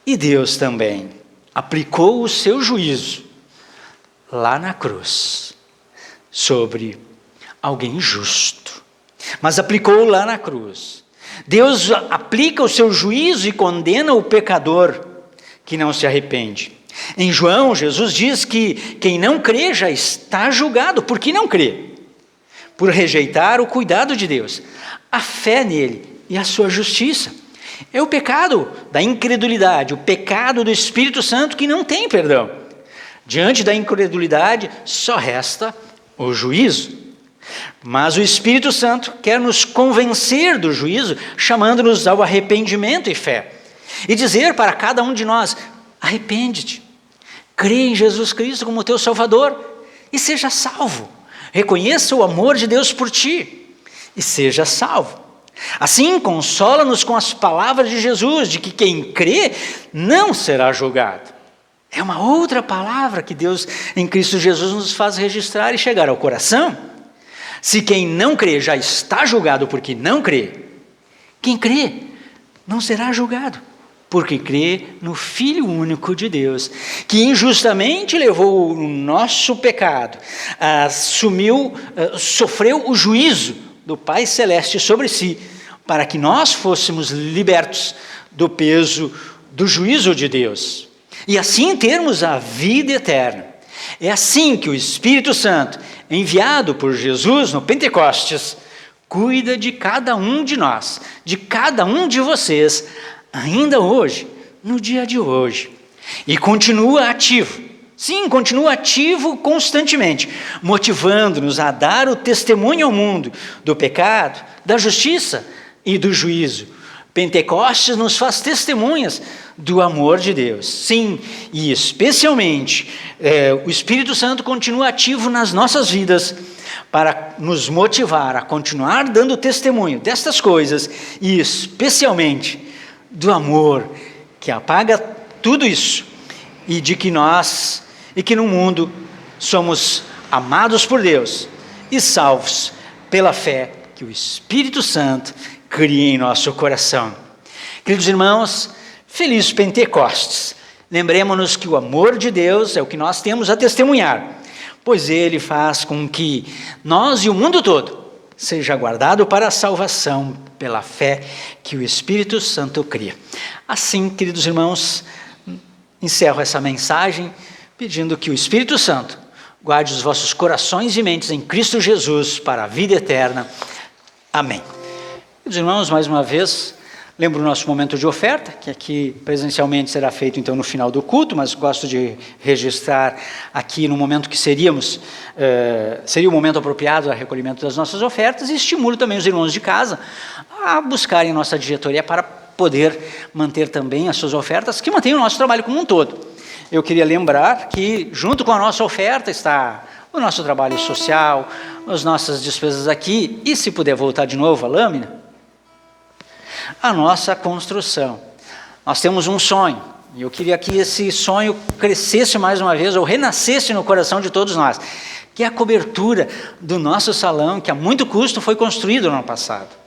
E Deus também aplicou o seu juízo lá na cruz sobre alguém justo, mas aplicou lá na cruz. Deus aplica o seu juízo e condena o pecador que não se arrepende. Em João, Jesus diz que quem não crê já está julgado. Por que não crê? Por rejeitar o cuidado de Deus, a fé nele e a sua justiça. É o pecado da incredulidade, o pecado do Espírito Santo que não tem perdão. Diante da incredulidade, só resta o juízo. Mas o Espírito Santo quer nos convencer do juízo, chamando-nos ao arrependimento e fé. E dizer para cada um de nós: arrepende-te, crê em Jesus Cristo como teu Salvador e seja salvo. Reconheça o amor de Deus por ti e seja salvo. Assim, consola-nos com as palavras de Jesus, de que quem crê não será julgado. É uma outra palavra que Deus em Cristo Jesus nos faz registrar e chegar ao coração. Se quem não crê já está julgado porque não crê, quem crê não será julgado, porque crê no Filho único de Deus, que injustamente levou o nosso pecado, sofreu o juízo do Pai Celeste sobre si, para que nós fôssemos libertos do peso do juízo de Deus, e assim termos a vida eterna. É assim que o Espírito Santo, enviado por Jesus no Pentecostes, cuida de cada um de nós, de cada um de vocês, ainda hoje, no dia de hoje. E continua ativo. Sim, continua ativo constantemente, motivando-nos a dar o testemunho ao mundo do pecado, da justiça e do juízo. Pentecostes nos faz testemunhas do amor de Deus. Sim, e especialmente o Espírito Santo continua ativo nas nossas vidas para nos motivar a continuar dando testemunho destas coisas e especialmente do amor que apaga tudo isso e de que nós e que no mundo somos amados por Deus e salvos pela fé que o Espírito Santo cria em nosso coração. Queridos irmãos, feliz Pentecostes. Lembremos-nos que o amor de Deus é o que nós temos a testemunhar, pois ele faz com que nós e o mundo todo seja guardado para a salvação pela fé que o Espírito Santo cria. Assim, queridos irmãos, encerro essa mensagem pedindo que o Espírito Santo guarde os vossos corações e mentes em Cristo Jesus para a vida eterna. Amém. Queridos irmãos, mais uma vez, lembro o nosso momento de oferta, que aqui presencialmente será feito então no final do culto, mas gosto de registrar aqui no momento que seria o momento apropriado ao recolhimento das nossas ofertas, e estimulo também os irmãos de casa a buscarem nossa diretoria para poder manter também as suas ofertas, que mantêm o nosso trabalho como um todo. Eu queria lembrar que junto com a nossa oferta está o nosso trabalho social, as nossas despesas aqui, e se puder voltar de novo a lâmina, a nossa construção. Nós temos um sonho, e eu queria que esse sonho crescesse mais uma vez, ou renascesse no coração de todos nós, que é a cobertura do nosso salão, que a muito custo foi construído no ano passado.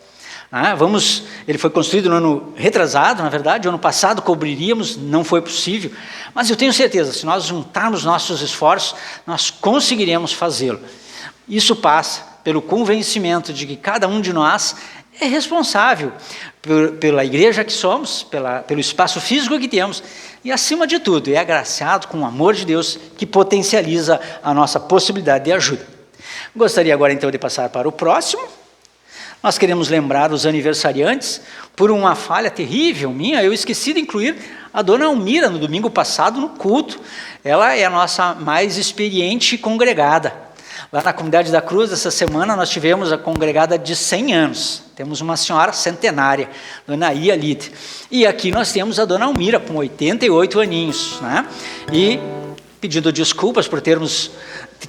Ele foi construído no ano retrasado, na verdade, o ano passado cobriríamos, não foi possível, mas eu tenho certeza, se nós juntarmos nossos esforços, nós conseguiremos fazê-lo. Isso passa pelo convencimento de que cada um de nós é responsável pela igreja que somos, pelo espaço físico que temos, e acima de tudo, é agraciado com o amor de Deus que potencializa a nossa possibilidade de ajuda. Gostaria agora então de passar para o próximo. Nós queremos lembrar os aniversariantes. Por uma falha terrível minha, eu esqueci de incluir a dona Almira no domingo passado no culto. Ela é a nossa mais experiente congregada. Lá na Comunidade da Cruz, essa semana, nós tivemos a congregada de 100 anos. Temos uma senhora centenária, Dona Ia Lide. E aqui nós temos a Dona Almira, com 88 aninhos. E, pedindo desculpas por termos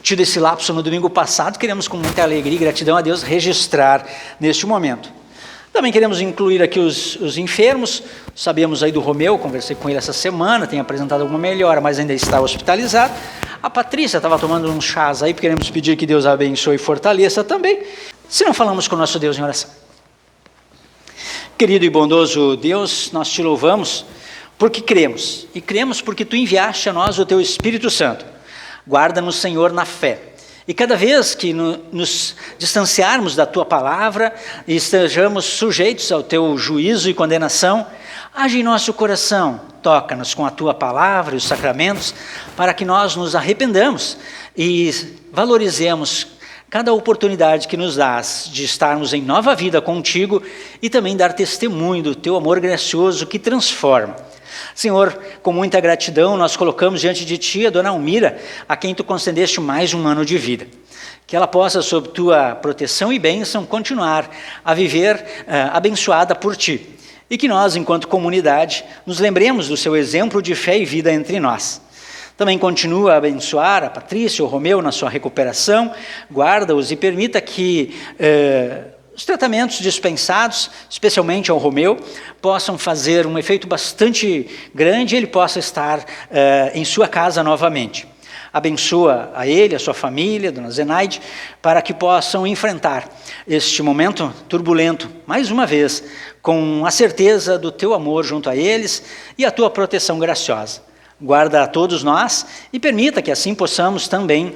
tido esse lapso no domingo passado, queremos, com muita alegria e gratidão a Deus, registrar neste momento. Também queremos incluir aqui os enfermos. Sabemos aí do Romeu, conversei com ele essa semana, tem apresentado alguma melhora, mas ainda está hospitalizado. A Patrícia estava tomando uns chás aí, queremos pedir que Deus a abençoe e fortaleça também. Se não falamos com o nosso Deus em oração. Querido e bondoso Deus, nós te louvamos porque cremos. E cremos porque tu enviaste a nós o teu Espírito Santo, Guarda-nos, Senhor, na fé. E cada vez que nos distanciarmos da Tua palavra e estejamos sujeitos ao Teu juízo e condenação, age em nosso coração, toca-nos com a Tua palavra e os sacramentos, para que nós nos arrependamos e valorizemos cada oportunidade que nos dás de estarmos em nova vida contigo e também dar testemunho do Teu amor gracioso que transforma. Senhor, com muita gratidão, nós colocamos diante de Ti a Dona Almira, a quem Tu concedeste mais um ano de vida. Que ela possa, sob Tua proteção e bênção, continuar a viver abençoada por Ti. E que nós, enquanto comunidade, nos lembremos do Seu exemplo de fé e vida entre nós. Também continua a abençoar a Patrícia e o Romeu na sua recuperação, guarda-os e permita que os tratamentos dispensados, especialmente ao Romeu, possam fazer um efeito bastante grande e ele possa estar em sua casa novamente. Abençoa a ele, a sua família, Dona Zenaide, para que possam enfrentar este momento turbulento, mais uma vez, com a certeza do Teu amor junto a eles e a Tua proteção graciosa. Guarda a todos nós e permita que assim possamos também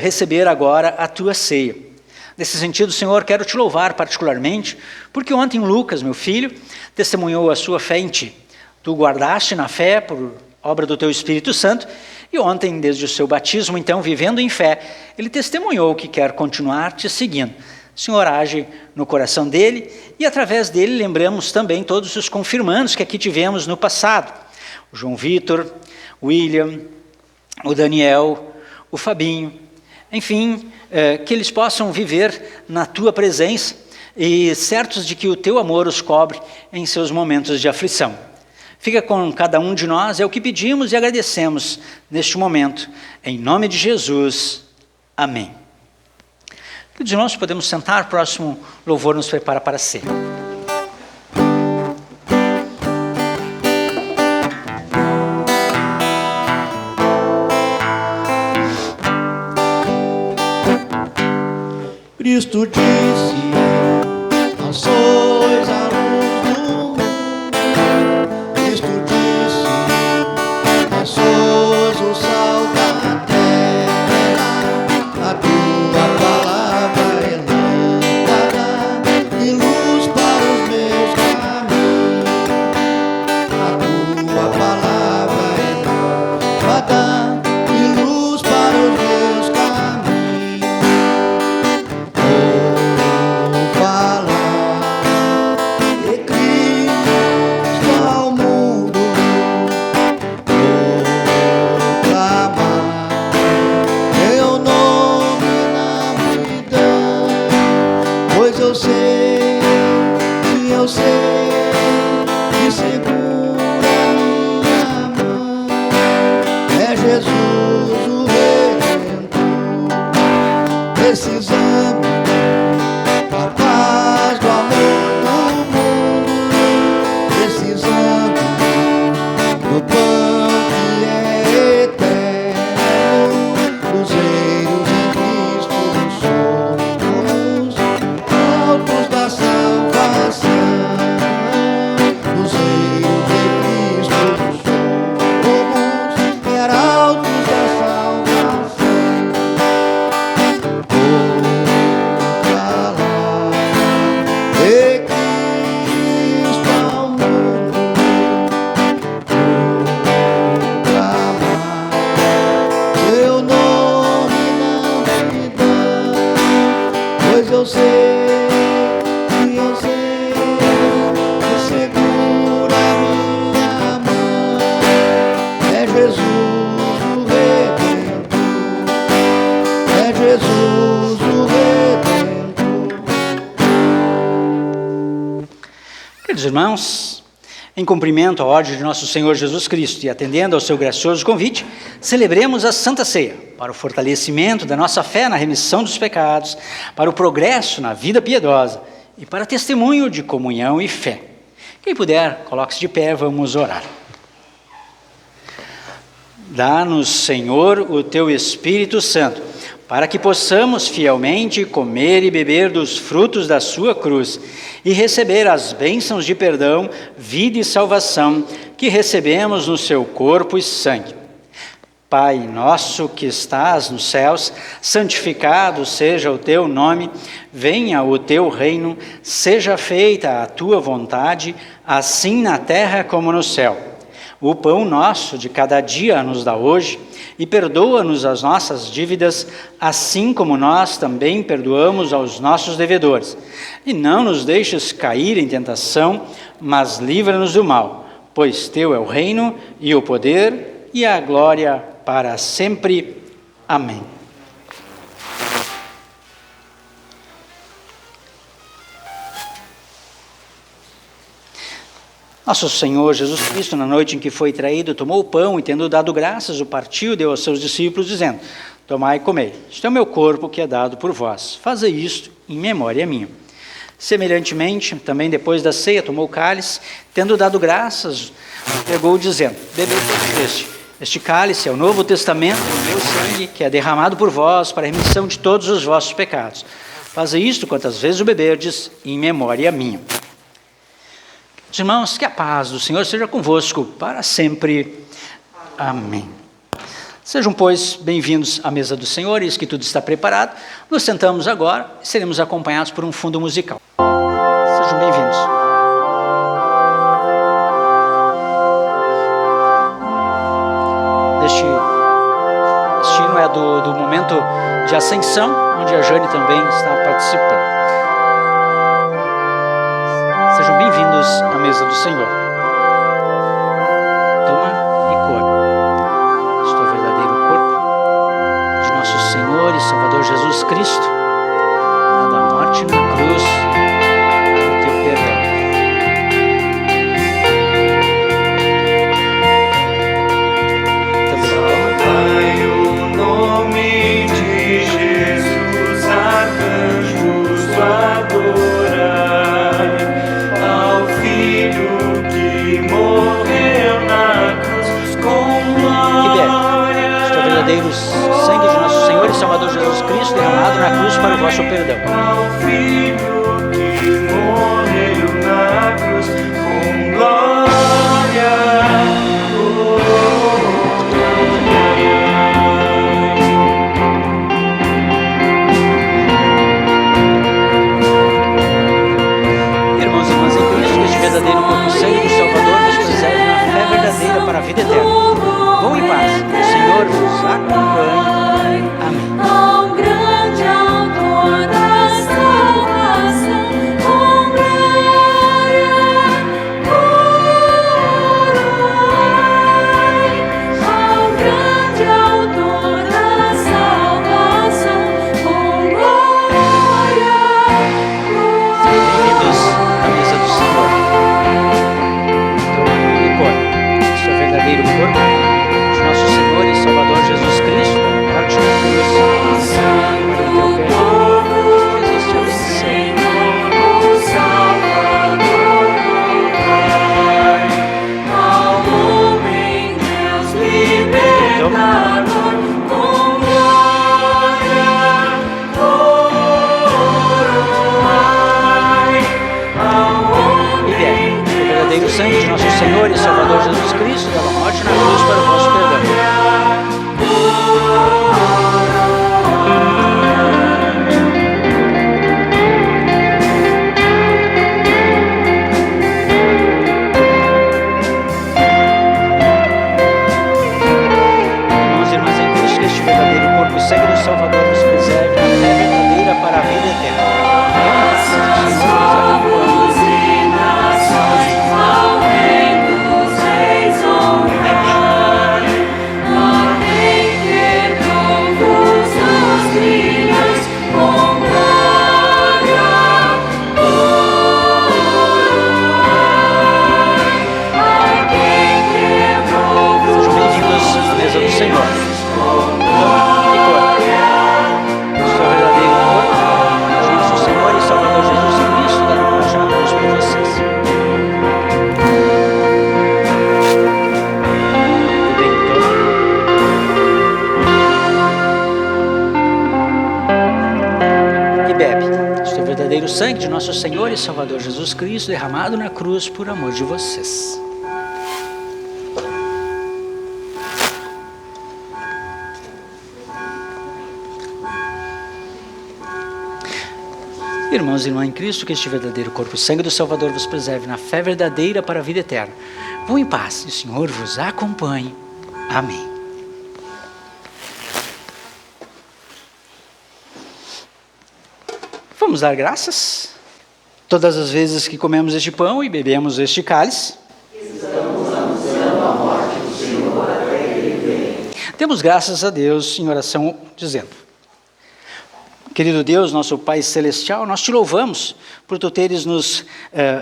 receber agora a Tua ceia. Nesse sentido, Senhor, quero Te louvar particularmente, porque ontem Lucas, meu filho, testemunhou a sua fé em Ti. Tu guardaste na fé por obra do Teu Espírito Santo, e ontem, desde o seu batismo, então, vivendo em fé, ele testemunhou que quer continuar Te seguindo. Senhor, age no coração dele, e através dele lembramos também todos os confirmandos que aqui tivemos no passado. O João Vitor, o William, o Daniel, o Fabinho, enfim, que eles possam viver na Tua presença e certos de que o Teu amor os cobre em seus momentos de aflição. Fica com cada um de nós, é o que pedimos e agradecemos neste momento. Em nome de Jesus, amém. Queridos irmãos, podemos sentar, o próximo louvor nos prepara para a ceia.
Cristo disse: nós sois a luz do mundo. Cristo disse: nós sois o sal da terra. A Tua palavra é lâmpada e luz para os meus caminhos. A Tua palavra é lâmpada e luz para os meus caminhos. Eu sei que segura minha mão, é Jesus o Redentor. Precisamos da paz, do amor do mundo, precisamos do pão que é eterno, cruzeiros em Cristo somos, altos da salvação. Eu sei que segura minha mão, é Jesus o Redentor, é Jesus o Redentor.
Queridos irmãos, em cumprimento à ordem de nosso Senhor Jesus Cristo e atendendo ao seu gracioso convite, celebremos a Santa Ceia, para o fortalecimento da nossa fé na remissão dos pecados, para o progresso na vida piedosa e para testemunho de comunhão e fé. Quem puder, coloque-se de pé, vamos orar. Dá-nos, Senhor, o Teu Espírito Santo, para que possamos fielmente comer e beber dos frutos da Sua cruz e receber as bênçãos de perdão, vida e salvação que recebemos no Seu corpo e sangue. Pai nosso que estás nos céus, santificado seja o teu nome, venha o teu reino, seja feita a tua vontade, assim na terra como no céu. O pão nosso de cada dia nos dá hoje, e perdoa-nos as nossas dívidas, assim como nós também perdoamos aos nossos devedores. E não nos deixes cair em tentação, mas livra-nos do mal, pois teu é o reino, e o poder, e a glória para sempre. Amém. Nosso Senhor Jesus Cristo, na noite em que foi traído, tomou o pão e, tendo dado graças, o partiu e deu aos seus discípulos, dizendo: tomai e comei, este é o meu corpo que é dado por vós, fazei isto em memória minha. Semelhantemente, também depois da ceia, tomou o cálice, tendo dado graças, pegou dizendo: bebei todos este cálice é o novo testamento do meu sangue, que é derramado por vós para a remissão de todos os vossos pecados. Fazei isto quantas vezes o beberdes em memória minha. Irmãos, que a paz do Senhor seja convosco para sempre. Amém. Sejam, pois, bem-vindos à mesa do Senhor, eis que tudo está preparado. Nos sentamos agora e seremos acompanhados por um fundo musical. Sejam bem-vindos. Este hino é do momento de ascensão, onde a Jane também está participando. Sejam bem-vindos à mesa do Senhor. Toma e come. Este é o verdadeiro corpo de nosso Senhor e Salvador Jesus Cristo, dado a morte na cruz para o teu perdão.
Salvai o nome de Jesus, arcanjos adorai.
Sangue de nosso Senhor e Salvador Jesus Cristo, derramado na cruz para o vosso perdão.
Ao Filho que morreu na cruz, com glória.
Irmãos e irmãs em Cristo, este verdadeiro corpo e sangue do Salvador nos preserve na fé verdadeira para a vida eterna. Vão em paz, o Senhor vos acompanhe. Amém.
Ao grande autor da salvação, com glória coroai. Ao grande autor da salvação, com glória coroai.
Bem-vindos à mesa do Senhor. Tomem e comem. Este é o verdadeiro corpo de nosso Senhor e Salvador Jesus Cristo, morte na cruz, para o teu perdão. Jesus te abençoe. E bebe o verdadeiro sangue de nosso Senhor e Salvador Jesus Cristo, dava morte na cruz para o vosso perdão. Irmãos e irmãs em Cristo, que este verdadeiro corpo e sangue do Salvador nos preserve na fé verdadeira para a vida eterna. O sangue de nosso Senhor e Salvador Jesus Cristo, derramado na cruz por amor de vocês. Irmãos e irmãs em Cristo, que este verdadeiro corpo e sangue do Salvador vos preserve na fé verdadeira para a vida eterna. Vão em paz e o Senhor vos acompanhe. Amém. Vamos dar graças todas as vezes que comemos este pão e bebemos este cálice.
Estamos anunciando a morte do Senhor até Ele venha.
Demos graças a Deus em oração dizendo: querido Deus, nosso Pai Celestial, nós te louvamos por tu teres nos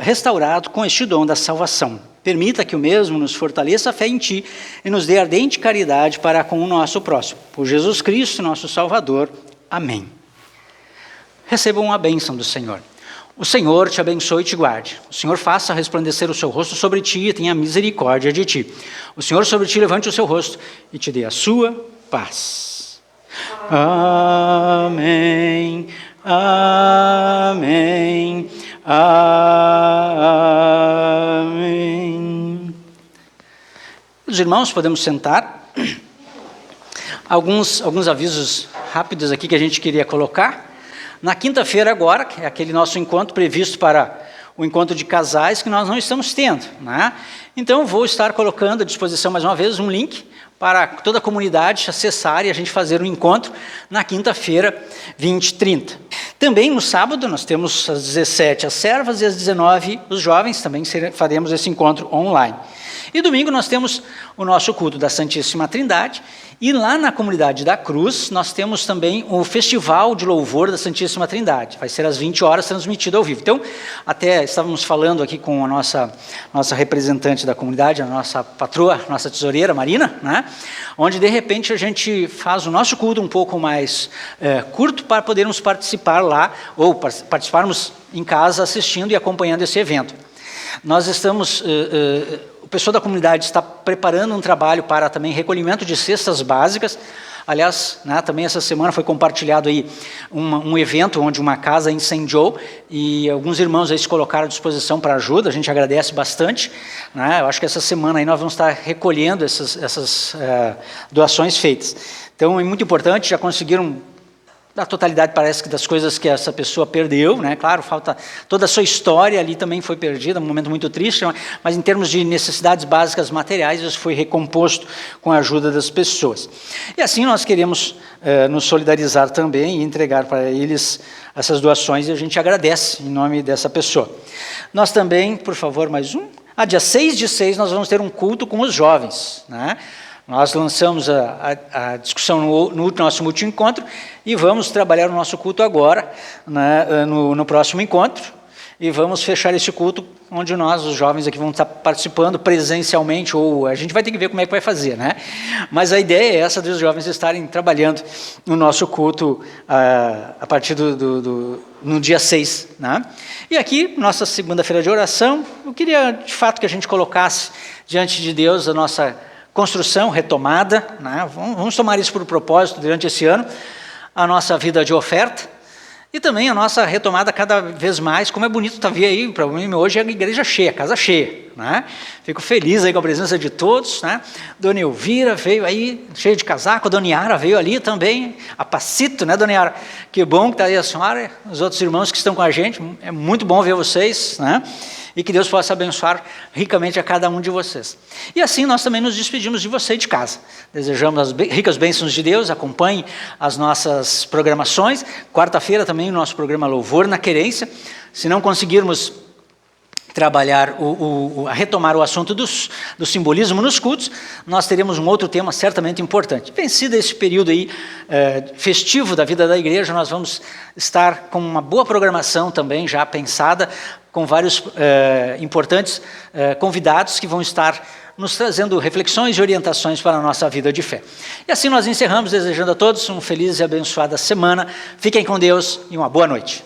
restaurado com este dom da salvação. Permita que o mesmo nos fortaleça a fé em ti e nos dê ardente caridade para com o nosso próximo. Por Jesus Cristo, nosso Salvador. Amém. Recebam a bênção do Senhor. O Senhor te abençoe e te guarde. O Senhor faça resplandecer o seu rosto sobre ti e tenha misericórdia de ti. O Senhor sobre ti levante o seu rosto e te dê a sua paz. Amém. Amém. Amém. Os irmãos, podemos sentar. Alguns avisos rápidos aqui que a gente queria colocar. Na quinta-feira agora, que é aquele nosso encontro previsto para o encontro de casais que nós não estamos tendo, né? Então vou estar colocando à disposição mais uma vez um link para toda a comunidade acessar e a gente fazer um encontro na quinta-feira, 20h30. Também no sábado nós temos às 17 as servas e às 19 os jovens, também faremos esse encontro online. E domingo nós temos o nosso culto da Santíssima Trindade, e lá na comunidade da Cruz nós temos também o Festival de Louvor da Santíssima Trindade, vai ser às 20 horas transmitido ao vivo. Então, até estávamos falando aqui com a nossa representante da comunidade, a nossa patroa, nossa tesoureira Marina, né? Onde de repente a gente faz o nosso culto um pouco mais curto para podermos participar lá, ou participarmos em casa assistindo e acompanhando esse evento. Nós estamos... O pessoal da comunidade está preparando um trabalho para também recolhimento de cestas básicas. Aliás, né, também essa semana foi compartilhado aí um evento onde uma casa incendiou e alguns irmãos aí se colocaram à disposição para ajuda, a gente agradece bastante, né? Eu acho que essa semana aí nós vamos estar recolhendo essas doações feitas. Então é muito importante, já conseguiram... Da totalidade, parece que das coisas que essa pessoa perdeu, né? Claro, falta toda a sua história ali também foi perdida, um momento muito triste, mas em termos de necessidades básicas materiais, isso foi recomposto com a ajuda das pessoas. E assim nós queremos nos solidarizar também e entregar para eles essas doações, e a gente agradece em nome dessa pessoa. Nós também, por favor, mais um. Dia 6/6 nós vamos ter um culto com os jovens, né? Nós lançamos a discussão no nosso último encontro e vamos trabalhar o nosso culto agora, né, no próximo encontro, e vamos fechar esse culto onde nós, os jovens aqui, vamos estar participando presencialmente, ou a gente vai ter que ver como é que vai fazer, né? Mas a ideia é essa, dos jovens estarem trabalhando no nosso culto a partir no dia 6, né? E aqui, nossa segunda-feira de oração, eu queria de fato que a gente colocasse diante de Deus a nossa construção, retomada, né? Vamos tomar isso por propósito durante esse ano, a nossa vida de oferta, e também a nossa retomada cada vez mais. Como é bonito estar vendo aí, para mim hoje é a igreja cheia, a casa cheia, né? Fico feliz aí com a presença de todos, né? Dona Elvira veio aí, cheia de casaco, a Dona Yara veio ali também, a Pacito, né, Dona Yara? Que bom que está aí a senhora, os outros irmãos que estão com a gente, é muito bom ver vocês, né? E que Deus possa abençoar ricamente a cada um de vocês. E assim nós também nos despedimos de você de casa. Desejamos as ricas bênçãos de Deus, acompanhe as nossas programações. Quarta-feira também o nosso programa Louvor na Querência. Se não conseguirmos trabalhar, retomar o assunto do simbolismo nos cultos, nós teremos um outro tema certamente importante. Vencido esse período aí festivo da vida da igreja, nós vamos estar com uma boa programação também já pensada, com vários importantes convidados que vão estar nos trazendo reflexões e orientações para a nossa vida de fé. E assim nós encerramos, desejando a todos uma feliz e abençoada semana. Fiquem com Deus e uma boa noite.